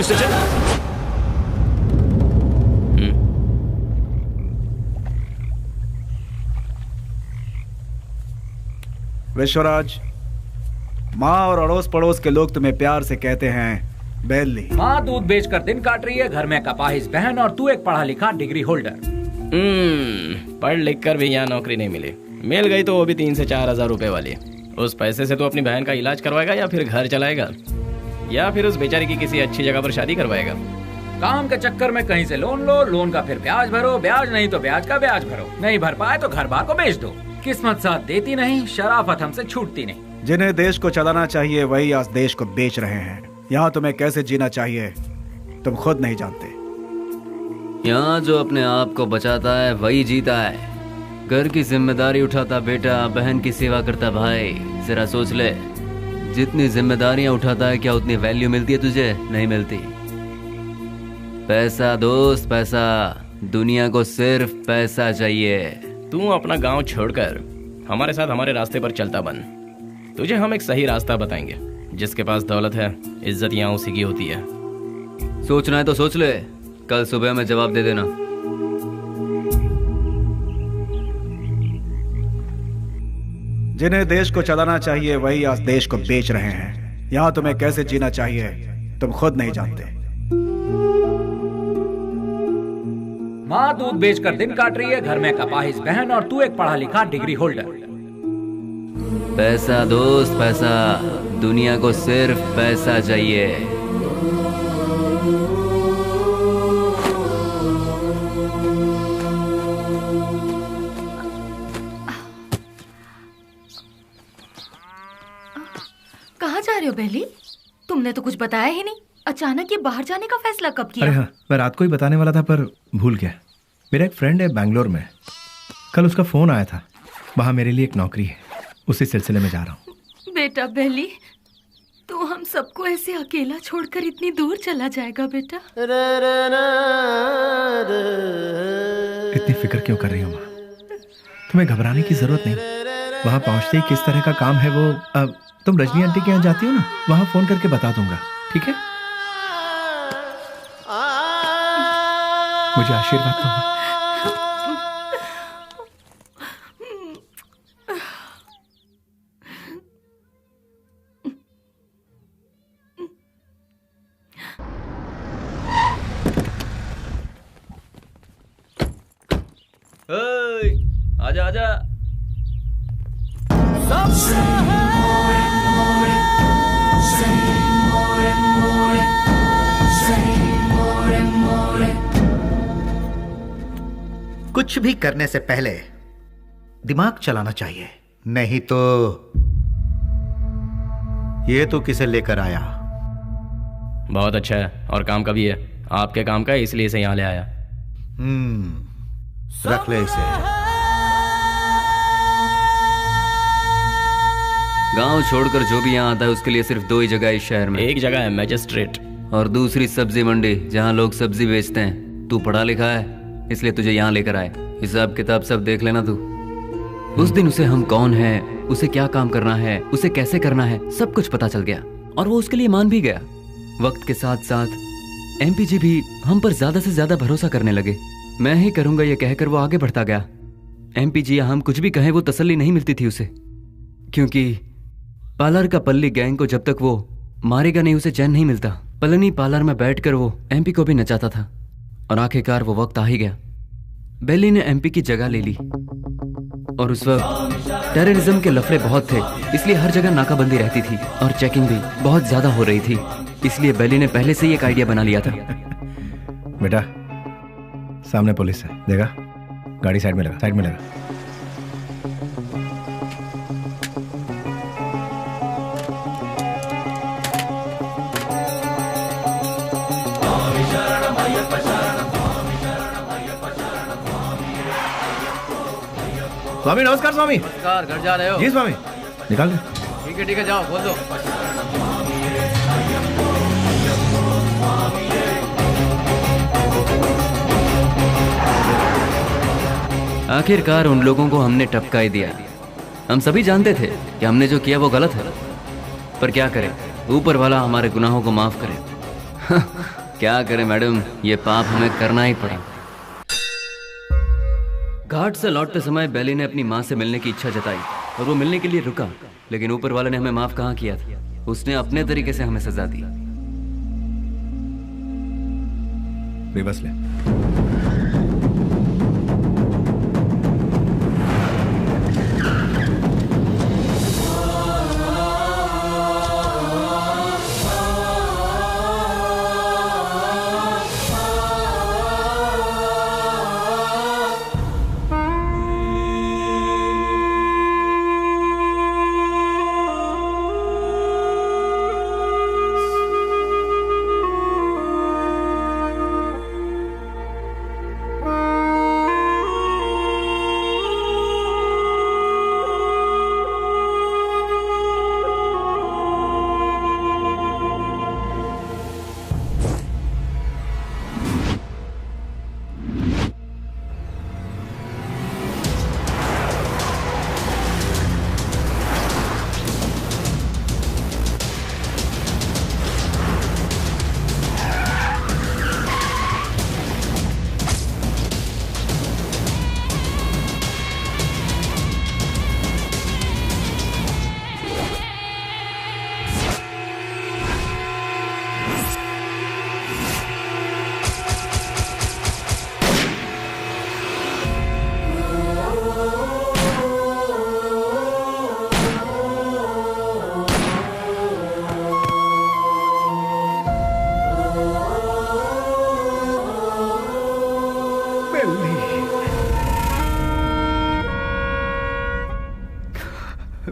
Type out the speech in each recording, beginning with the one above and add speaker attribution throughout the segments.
Speaker 1: से चल।
Speaker 2: विश्वराज, माँ और अड़ोस पड़ोस के लोग तुम्हें प्यार से कहते हैं बेली।
Speaker 3: माँ दूध बेचकर दिन काट रही है, घर में कपाहिस बहन और तू एक पढ़ा लिखा डिग्री होल्डर।
Speaker 1: पढ़ लिख कर भी यहाँ नौकरी नहीं मिली, मिल गई तो वो भी 3 से 4 हजार रुपए वाली। उस पैसे से तो अपनी बहन का इलाज करवाएगा या फिर घर चलाएगा या फिर उस बेचारी की किसी अच्छी जगह पर शादी करवाएगा।
Speaker 3: काम के चक्कर में कहीं से लोन लो, लोन का फिर ब्याज भरो, ब्याज नहीं तो ब्याज का ब्याज भरो, नहीं भर पाए तो घर बार को बेच दो। किस्मत साथ देती नहीं, शराफत हमसे छूटती नहीं।
Speaker 2: जिन्हें देश को चलाना चाहिए वही आज देश को बेच रहे हैं। यहाँ तुम्हें कैसे जीना चाहिए तुम खुद नहीं जानते।
Speaker 4: यहाँ जो अपने आप को बचाता है वही जीता है। घर की जिम्मेदारी उठाता बेटा, बहन की सेवा करता भाई। जरा सोच ले, जितनी जिम्मेदारियां उठाता है क्या उतनी वैल्यू मिलती है तुझे? नहीं मिलती। पैसा दोस्त पैसा, दुनिया को सिर्फ पैसा चाहिए।
Speaker 1: तू अपना गांव छोड़कर हमारे साथ हमारे रास्ते पर चलता बन। तुझे हम एक सही रास्ता बताएंगे। जिसके पास दौलत है, इज्जत यहाँ उसी की होती है।
Speaker 4: सोचना है तो सोच ले, कल सुबह में जवाब दे देना।
Speaker 2: जिन्हें देश को चलाना चाहिए वही आज देश को बेच रहे हैं। यहाँ तुम्हें कैसे जीना चाहिए तुम खुद नहीं जानते।
Speaker 3: माँ दूध बेचकर दिन काट रही है, घर में कपाहिस बहन और तू एक पढ़ा लिखा डिग्री होल्डर।
Speaker 4: पैसा दोस्त पैसा, दुनिया को सिर्फ पैसा चाहिए।
Speaker 5: कहाँ जा रहे हो बेली? तुमने तो कुछ बताया ही नहीं। अचानक ये बाहर जाने का फैसला कब किया?
Speaker 6: अरे हाँ, मैं रात को ही बताने वाला था पर भूल गया। मेरा एक फ्रेंड है बैंगलोर में, कल उसका फोन आया था। वहाँ मेरे लिए एक नौकरी है, उसी सिलसिले में जा रहा हूँ।
Speaker 5: बेटा बेली, तू हम सबको ऐसे अकेला छोड़कर इतनी दूर चला जाएगा बेटा?
Speaker 6: इतनी फिक्र क्यों कर रही हो माँ? तुम्हें घबराने की जरूरत नहीं। वहाँ पहुँचते ही किस तरह का काम है वो, अब तुम रजनी आंटी के यहाँ जाती हो ना, वहाँ फोन करके बता दूंगा, ठीक है? मुझे आशीर्वाद दूंगा।
Speaker 4: आजा आजा।
Speaker 7: कुछ भी करने से पहले दिमाग चलाना चाहिए, नहीं तो ये तो किसे लेकर आया?
Speaker 1: बहुत अच्छा है और काम का भी है। आपके काम का है इसलिए इसे यहाँ ले आया।
Speaker 7: रख ले इसे।
Speaker 4: गांव छोड़कर जो भी यहाँ आता है उसके लिए सिर्फ 2 ही जगह है इस शहर में।
Speaker 1: एक जगह है मैजिस्ट्रेट
Speaker 4: और दूसरी सब्जी मंडी, जहाँ लोग सब्जी बेचते हैं। तू पढ़ा लिखा है इसलिए तुझे यहाँ लेकर आए। हिसाब किताब सब देख लेना तू। उस दिन उसे हम कौन है, उसे क्या काम करना है, उसे कैसे करना है, सब कुछ पता चल गया और वो उसके लिए मान भी गया। वक्त के साथ साथ एमपी जी भी हम पर ज्यादा से ज्यादा भरोसा करने लगे। मैं ही करूंगा ये कहकर वो आगे बढ़ता गया। एमपी जी हम कुछ भी कहें वो तसल्ली नहीं मिलती थी उसे, क्योंकि पार्लर का पल्ली गैंग को जब तक वो मारेगा नहीं उसे चैन नहीं मिलता। पलनी पार्लर में बैठकर वो एमपी को भी नचाता था और आखिरकार वो वक्त आ ही गया। बेली ने एमपी की जगह ले ली और उस वक्त टेररिज्म के लफड़े बहुत थे, इसलिए हर जगह नाकाबंदी रहती थी और चेकिंग भी बहुत ज्यादा हो रही थी। इसलिए बेली ने पहले से ही एक आइडिया बना लिया था।
Speaker 6: बेटा सामने पुलिस है, देखा? गाड़ी साइड में लगा, साइड में लगा। स्वामी नमस्कार। स्वामी
Speaker 4: नमस्कार। घर जा रहे हो?
Speaker 6: जी स्वामी। निकाल दे।
Speaker 4: ठीक है जाओ, बोल दो। आखिरकार उन लोगों को हमने टपका ही दिया। हम सभी जानते थे कि हमने जो किया वो गलत है, पर क्या करें, ऊपर वाला हमारे गुनाहों को माफ करे। क्या करें मैडम, ये पाप हमें करना ही पड़ा। घाट से लौटते समय बेली ने अपनी माँ से मिलने की इच्छा जताई और वो मिलने के लिए रुका, लेकिन ऊपर वाले ने हमें माफ कहाँ किया था। उसने अपने तरीके से हमें सजा दी।
Speaker 6: बेबस ले।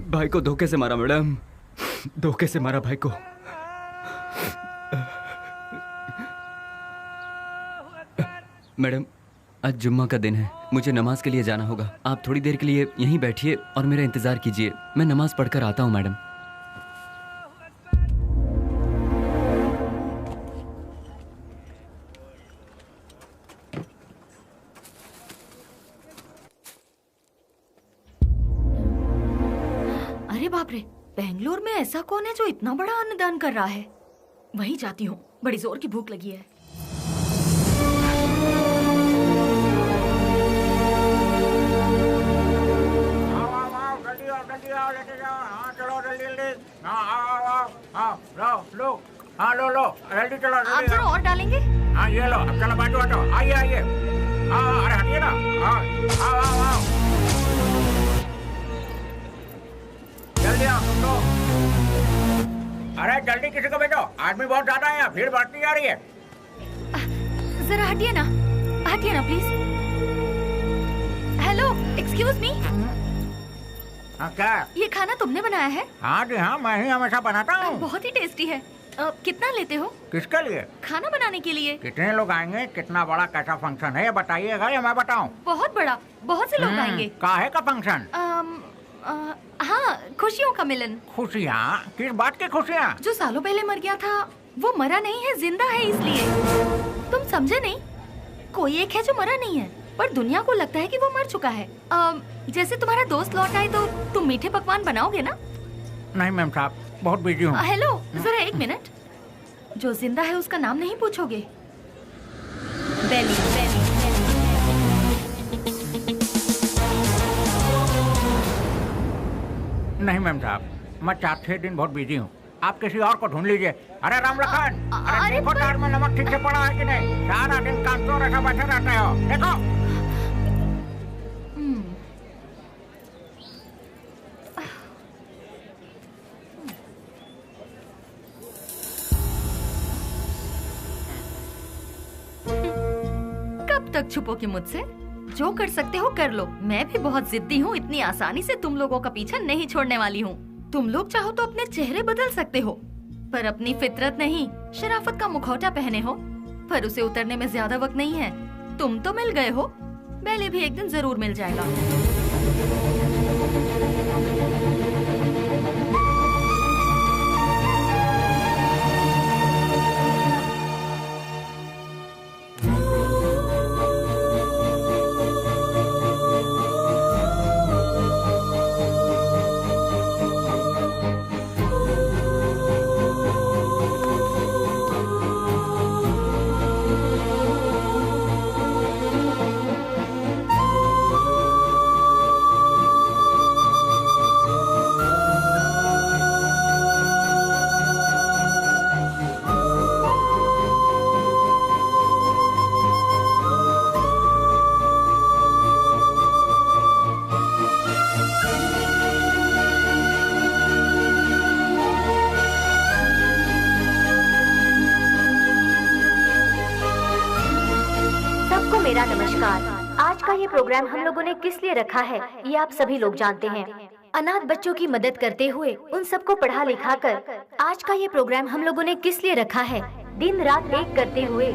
Speaker 4: भाई को धोखे से मारा मैडम, धोखे से मारा भाई को। मैडम आज जुम्मा का दिन है, मुझे नमाज के लिए जाना होगा। आप थोड़ी देर के लिए यहीं बैठिए और मेरा इंतजार कीजिए, मैं नमाज पढ़कर आता हूँ मैडम।
Speaker 5: अरे बाप रे, बेंगलोर में ऐसा कौन है जो इतना बड़ा अन्नदान कर रहा है? वहीं जाती हूँ, बड़ी जोर की भूख लगी है।
Speaker 3: लो जल्दी चलो।
Speaker 5: आप जरा और डालेंगे?
Speaker 3: हाँ ये लो, अब चलो बाजू हटो, आइए आइए। अरे हटिए ना। आओ जल्दी आओ तुम लोग। अरे जल्दी किसी को भेजो, आदमी बहुत ज्यादा है, भीड़ बढ़ती जा रही है।
Speaker 5: जरा हटिए ना प्लीज। Hello, excuse me.
Speaker 3: हाँ क्या?
Speaker 5: ये खाना तुमने बनाया है?
Speaker 3: हाँ जी हाँ, मैं ही हमेशा बनाता हूँ।
Speaker 5: बहुत ही टेस्टी है। कितना लेते हो?
Speaker 3: किसके लिए?
Speaker 5: खाना बनाने के लिए।
Speaker 3: कितने लोग आएंगे, कितना बड़ा कैसा फंक्शन है ये बताइएगा या मैं बताऊँ?
Speaker 5: बहुत बड़ा, बहुत से लोग आएंगे।
Speaker 3: काहे का फंक्शन?
Speaker 5: हाँ, खुशियों का मिलन।
Speaker 3: खुशियाँ? किस बात की खुशियाँ?
Speaker 5: जो सालों पहले मर गया था वो मरा नहीं है, जिंदा है, इसलिए। तुम समझे नहीं? कोई एक है जो मरा नहीं है, पर दुनिया को लगता है कि वो मर चुका है। जैसे तुम्हारा दोस्त लौट आए तो तुम मीठे पकवान बनाओगे ना?
Speaker 3: नहीं मैम साहब, बहुत बिजी हूँ।
Speaker 5: हेलो, जरा एक मिनट। जो जिंदा है उसका नाम नहीं पूछोगे? बेली।
Speaker 3: नहीं मैम साहब, मैं 4-6 दिन बहुत बिजी हूँ, आप किसी और को ढूंढ लीजिए। अरे राम लखन, अरे देखो दाल में नमक ठीक से पड़ा है कि नहीं? सारा दिन काम तो रखा बैठे रहते हो, देखो।
Speaker 5: कब तक छुपोगे मुझसे? जो कर सकते हो कर लो। मैं भी बहुत जिद्दी हूँ, इतनी आसानी से तुम लोगों का पीछा नहीं छोड़ने वाली हूँ। तुम लोग चाहो तो अपने चेहरे बदल सकते हो, पर अपनी फितरत नहीं, शराफत का मुखौटा पहने हो, पर उसे उतरने में ज्यादा वक्त नहीं है। तुम तो मिल गए हो, बेली भी एक दिन जरूर मिल जाएगा।
Speaker 8: का ये प्रोग्राम हम लोगों ने किस लिए रखा है ये आप सभी लोग जानते हैं। अनाथ बच्चों की मदद करते हुए उन सबको पढ़ा लिखा कर आज का ये प्रोग्राम हम लोगों ने किस लिए रखा है, दिन रात एक करते हुए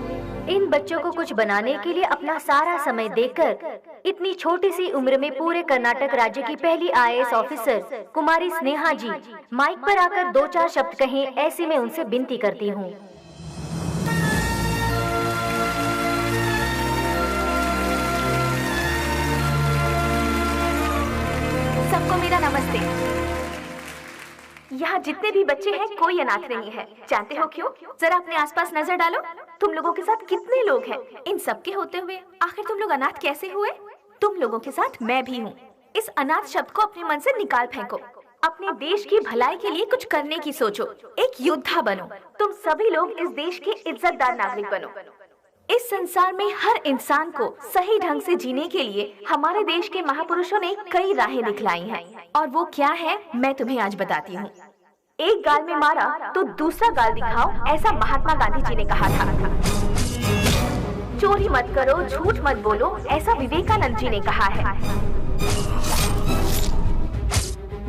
Speaker 8: इन बच्चों को कुछ बनाने के लिए अपना सारा समय देकर इतनी छोटी सी उम्र में पूरे कर्नाटक राज्य की पहली IAS ऑफिसर कुमारी स्नेहा जी माइक पर आकर 2-4 शब्द कहें, ऐसे में उनसे विनती करती हूँ। सबको मेरा नमस्ते। यहाँ जितने भी बच्चे हैं कोई अनाथ नहीं है। जानते हो क्यों? जरा अपने आसपास नजर डालो, तुम लोगों के साथ कितने लोग हैं। इन सब के होते हुए आखिर तुम लोग अनाथ कैसे हुए? तुम लोगों के साथ मैं भी हूँ। इस अनाथ शब्द को अपने मन से निकाल फेंको। अपने देश की भलाई के लिए कुछ करने की सोचो, एक योद्धा बनो। तुम सभी लोग इस देश के इज्जतदार नागरिक बनो। इस संसार में हर इंसान को सही ढंग से जीने के लिए हमारे देश के महापुरुषों ने कई राहें दिखलाई हैं, और वो क्या है मैं तुम्हें आज बताती हूँ। एक गाल में मारा तो दूसरा गाल दिखाओ, ऐसा महात्मा गांधी जी ने कहा था। चोरी मत करो, झूठ मत बोलो, ऐसा विवेकानंद जी ने कहा है।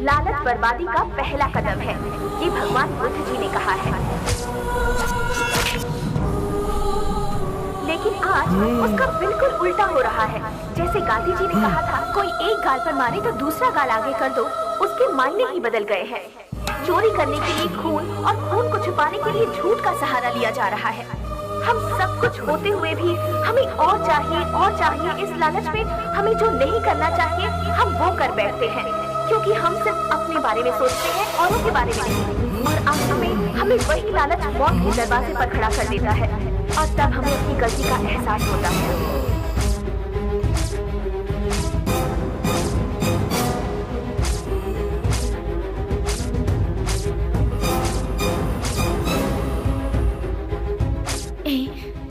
Speaker 8: लालच बर्बादी का पहला कदम है, ये भगवान बुद्ध जी ने कहा है। लेकिन आज उसका बिल्कुल उल्टा हो रहा है। जैसे गांधी जी ने कहा था, कोई एक गाल पर मारे तो दूसरा गाल आगे कर दो, उसके मायने ही बदल गए हैं। चोरी करने के लिए खून और खून को छुपाने के लिए झूठ का सहारा लिया जा रहा है। हम सब कुछ होते हुए भी हमें और चाहिए। इस लालच में हमें जो नहीं करना चाहिए हम वो कर बैठते हैं, क्योंकि हम सिर्फ अपने बारे में सोचते हैं, औरों के बारे में नहीं। और आखिर में हमें वही लालच मौत के दरवाजे पर खड़ा कर देता है, और तब हमें अपनी गलती का एहसास होता है।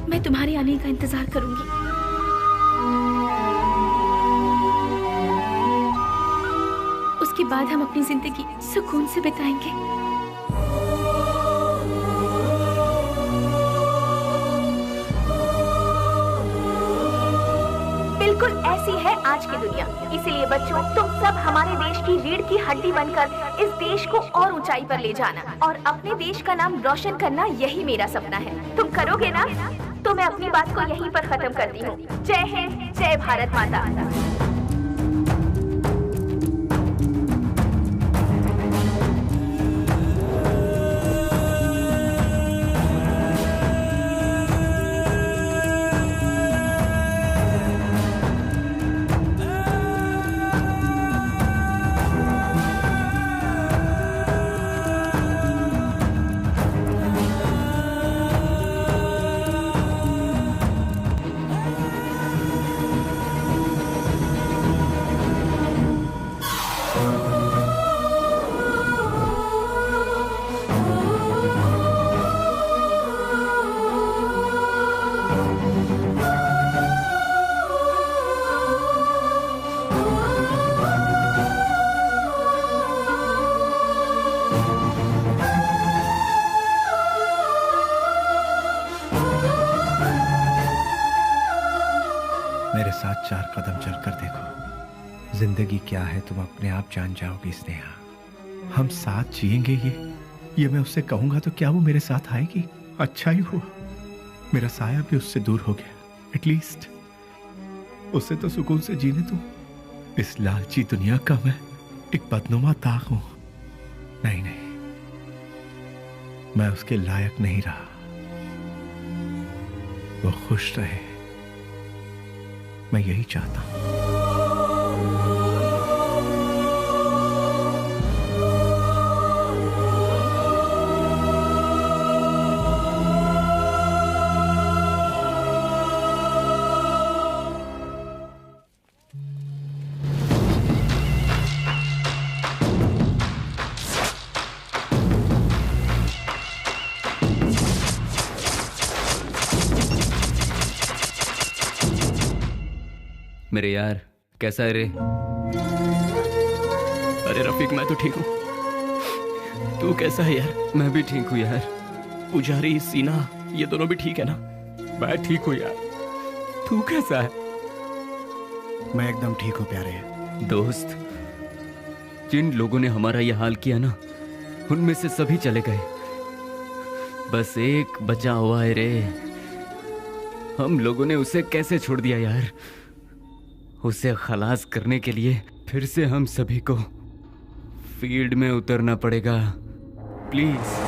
Speaker 8: मैं तुम्हारे आने का इंतजार करूंगी। उसके बाद हम अपनी जिंदगी सुकून से बिताएंगे। बिल्कुल ऐसी है आज की दुनिया। इसीलिए बच्चों, तुम सब हमारे देश की रीढ़ की हड्डी बनकर इस देश को और ऊंचाई पर ले जाना और अपने देश का नाम रोशन करना, यही मेरा सपना है। तुम करोगे ना? तो मैं अपनी बात को यहीं पर खत्म करती हूँ। जय हिंद, जय भारत माता।
Speaker 6: साथ 4 कदम चलकर देखो। जिंदगी क्या है तुम अपने आप जान जाओगी स्नेहा। हम साथ जिएंगे ये मैं उससे कहूंगा तो क्या वो मेरे साथ आएगी? अच्छा ही हुआ मेरा साया भी उससे दूर हो गया। एटलीस्ट उससे तो सुकून से जीने दो। इस लालची दुनिया का मैं एक बदनुमा दाग हूं। नहीं, मैं उसके लायक नहीं रहा। वो खुश रहे, मैं यही चाहता हूं।
Speaker 4: मेरे यार, कैसा है रे?
Speaker 1: अरे रफीक, मैं तो ठीक हूँ। तू कैसा है यार?
Speaker 4: मैं भी ठीक हूँ यार।
Speaker 1: पुजारी, सीना, ये दोनों भी ठीक है ना?
Speaker 3: मैं ठीक हूँ यार। तू कैसा है?
Speaker 2: मैं एकदम ठीक हूँ प्यारे।
Speaker 4: दोस्त, जिन लोगों ने हमारा यह हाल किया ना, उनमें से सभी चले गए, बस एक बचा हुआ है रे। हम लोगों ने उसे कैसे छोड़ दिया यार? उसे खलास करने के लिए फिर से हम सभी को फील्ड में उतरना पड़ेगा। प्लीज।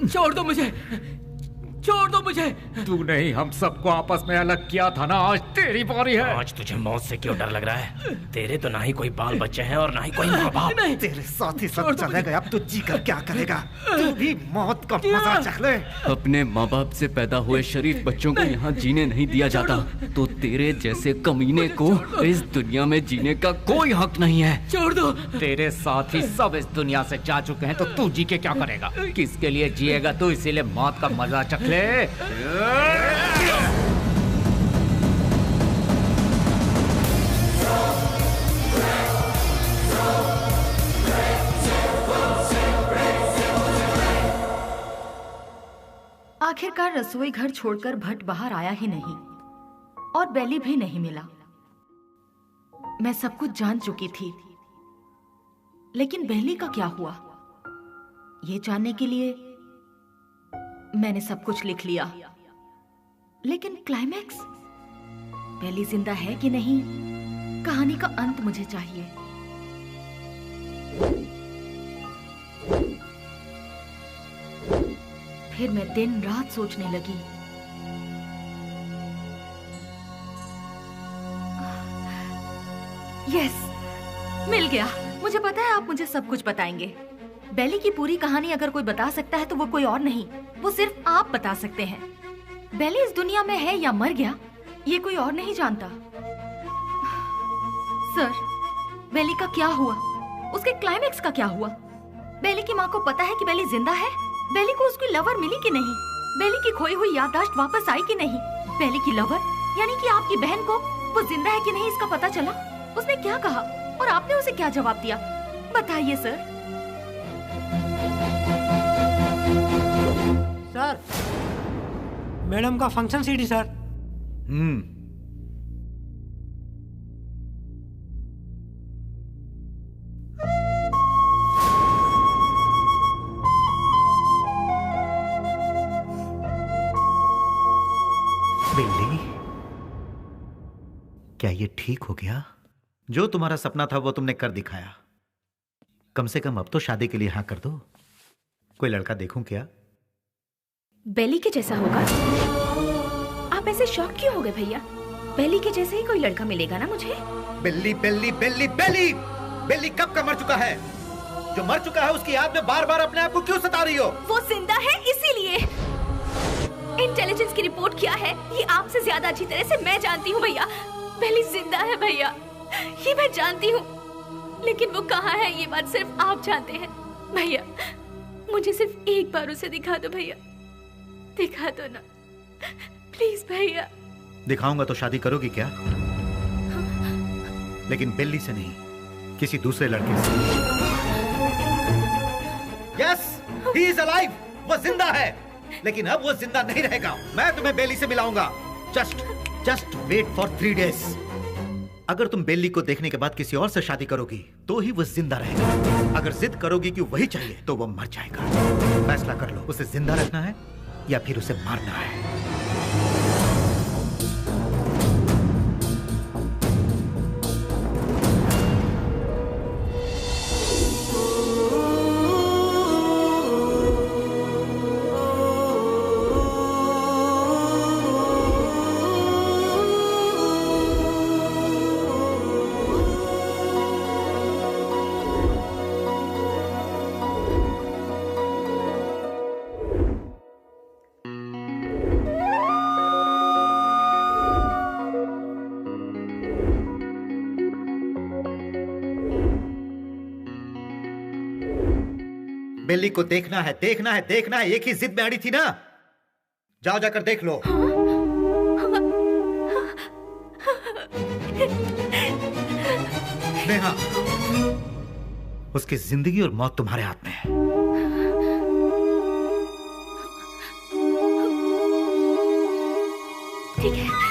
Speaker 3: छोड़ दो मुझे, छोड़ दो मुझे। तू नहीं हम सबको आपस में अलग किया था ना, आज तेरी बारी है।
Speaker 1: आज तुझे मौत से क्यों डर लग रहा है? तेरे तो ना ही कोई बाल बच्चे हैं और ना ही कोई माँ बाप।
Speaker 7: तेरे साथ ही सब चले गए, अब तू जी कर क्या करेगा? तू भी मौत का मजा चख ले।
Speaker 4: अपने माँ बाप से पैदा हुए शरीफ बच्चों को यहाँ जीने नहीं दिया जाता, तो तेरे जैसे कमीने को इस दुनिया में जीने का कोई हक नहीं है।
Speaker 3: छोड़ दो। तेरे साथ ही सब इस दुनिया से जा चुके हैं, तो तू जी के क्या करेगा? किसके लिए जिएगा तू? इसीलिए मौत का मजा चख ले।
Speaker 5: आखिरकार रसोई घर छोड़कर भट्ट बाहर आया ही नहीं और बेली भी नहीं मिला। मैं सब कुछ जान चुकी थी, लेकिन बेली का क्या हुआ, ये जानने के लिए मैंने सब कुछ लिख लिया। लेकिन क्लाइमैक्स, बेली जिंदा है कि नहीं, कहानी का अंत मुझे चाहिए। फिर मैं दिन रात सोचने लगी। यस, मिल गया। मुझे पता है आप मुझे सब कुछ बताएंगे। बेली की पूरी कहानी अगर कोई बता सकता है तो वो कोई और नहीं, वो सिर्फ आप बता सकते हैं। बेली इस दुनिया में है या मर गया, ये कोई और नहीं जानता। सर, बेली का क्या हुआ? उसके क्लाइमैक्स का क्या हुआ? बेली की माँ को पता है कि बेली जिंदा है? बेली को उसकी लवर मिली कि नहीं? बेली की खोई हुई याददाश्त वापस आई कि नहीं? बेली की लवर यानी कि आपकी बहन को वो जिंदा है कि नहीं इसका पता चला? उसने क्या कहा और आपने उसे क्या जवाब दिया? बताइए सर।
Speaker 9: सर, मैडम का फंक्शन सीडी सर।
Speaker 7: बिल्ली, क्या ये ठीक हो गया? जो तुम्हारा सपना था वो तुमने कर दिखाया। कम से कम अब तो शादी के लिए हाँ कर दो। कोई लड़का देखूं क्या?
Speaker 8: बेली के जैसा होगा? आप ऐसे शॉक क्यों हो गए भैया? बेली के जैसे ही कोई लड़का मिलेगा ना मुझे।
Speaker 7: बिल्ली बिल्ली बिल्ली बिल्ली बिल्ली कब का मर चुका है? जो मर चुका है उसकी याद में बार बार अपने आप को क्यों सता रही हो?
Speaker 8: वो जिंदा है इसीलिए। इंटेलिजेंस की रिपोर्ट क्या है ये आपसे ज्यादा अच्छी तरह से मैं जानती हूँ भैया। बेली जिंदा है भैया। ये मैं जानती हूँ, लेकिन वो कहाँ है ये बात सिर्फ आप जानते हैं। भैया मुझे सिर्फ एक बार उसे दिखा दो भैया, दिखा दो ना प्लीज भैया।
Speaker 7: दिखाऊंगा तो शादी करोगी क्या? लेकिन बिल्ली से नहीं, किसी दूसरे लड़के से। यस, ही इज अलाइव, वो जिंदा है, लेकिन अब वो जिंदा नहीं रहेगा। मैं तुम्हें बेली से मिलाऊंगा। Just wait for 3 days। अगर तुम बेली को देखने के बाद किसी और से शादी करोगी तो ही वो जिंदा रहेगा। अगर जिद करोगी कि वही चाहिए तो वो मर जाएगा। फैसला कर लो, उसे जिंदा रखना है या फिर उसे मारना है। बेली को देखना है, देखना है, देखना है। एक ही जिद में अड़ी थी ना। जाओ जाकर देख लो। नेहा, उसकी जिंदगी और मौत तुम्हारे हाथ में है।
Speaker 8: ठीक है।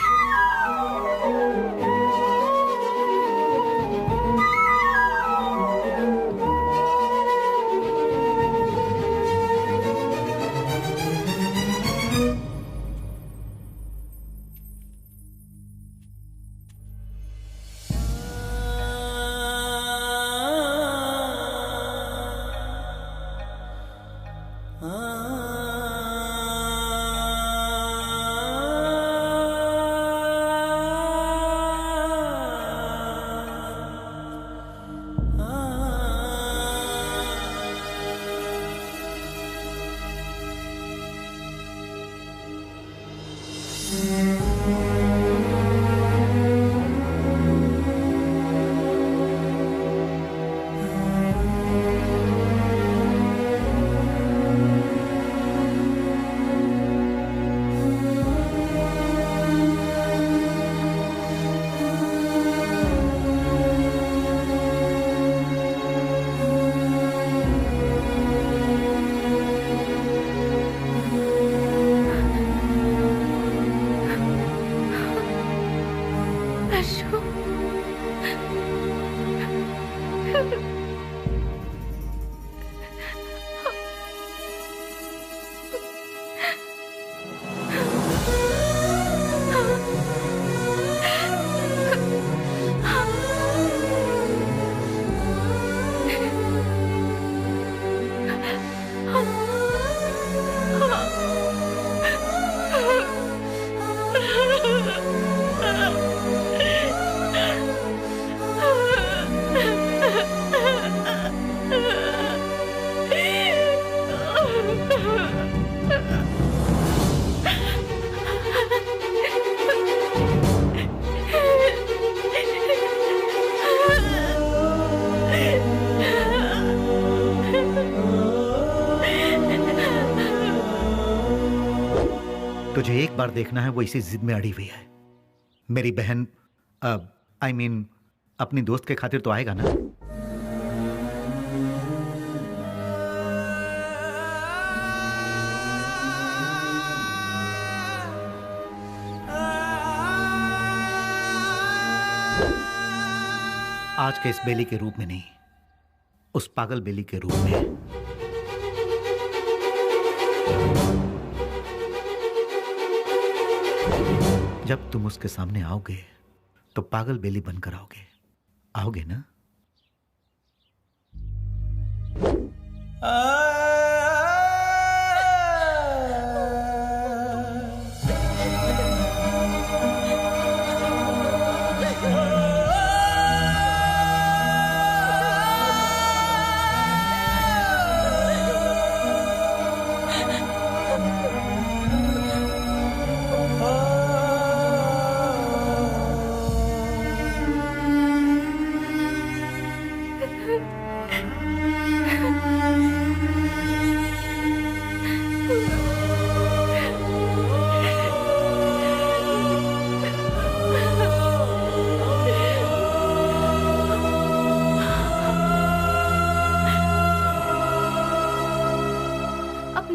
Speaker 7: तुझे एक बार देखना है, वो इसी जिद में अड़ी हुई है। मेरी बहन I mean, अपनी दोस्त के खातिर तो आएगा ना। आज के इस बेली के रूप में नहीं, उस पागल बेली के रूप में। जब तुम उसके सामने आओगे तो पागल बेली बनकर आओगे, आओगे ना?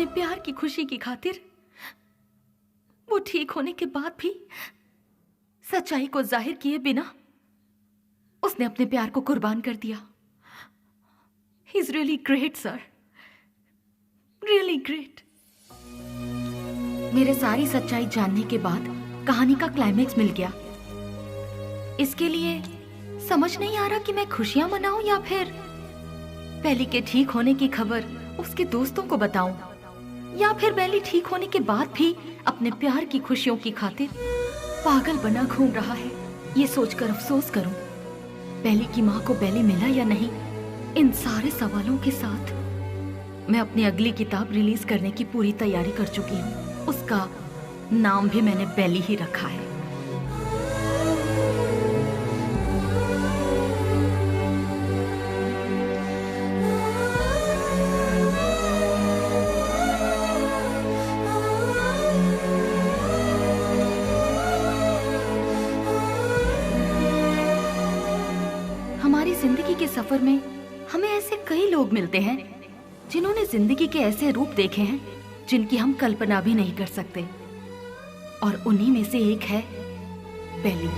Speaker 5: अपने प्यार की खुशी की खातिर वो ठीक होने के बाद भी सच्चाई को जाहिर किए बिना उसने अपने प्यार को कुर्बान कर दिया। He is really great sir, really great. मेरे सारी सच्चाई जानने के बाद कहानी का क्लाइमेक्स मिल गया। इसके लिए समझ नहीं आ रहा कि मैं खुशियां मनाऊं या फिर बेली के ठीक होने की खबर उसके दोस्तों को बताऊं, या फिर बेली ठीक होने के बाद भी अपने प्यार की खुशियों की खातिर पागल बना घूम रहा है। ये सोचकर अफसोस करूं बेली की माँ को बेली मिला या नहीं। इन सारे सवालों के साथ मैं अपनी अगली किताब रिलीज करने की पूरी तैयारी कर चुकी हूँ। उसका नाम भी मैंने बेली ही रखा है। हमारी जिंदगी के सफर में हमें ऐसे कई लोग मिलते हैं जिन्होंने जिंदगी के ऐसे रूप देखे हैं जिनकी हम कल्पना भी नहीं कर सकते, और उन्हीं में से एक है बेली।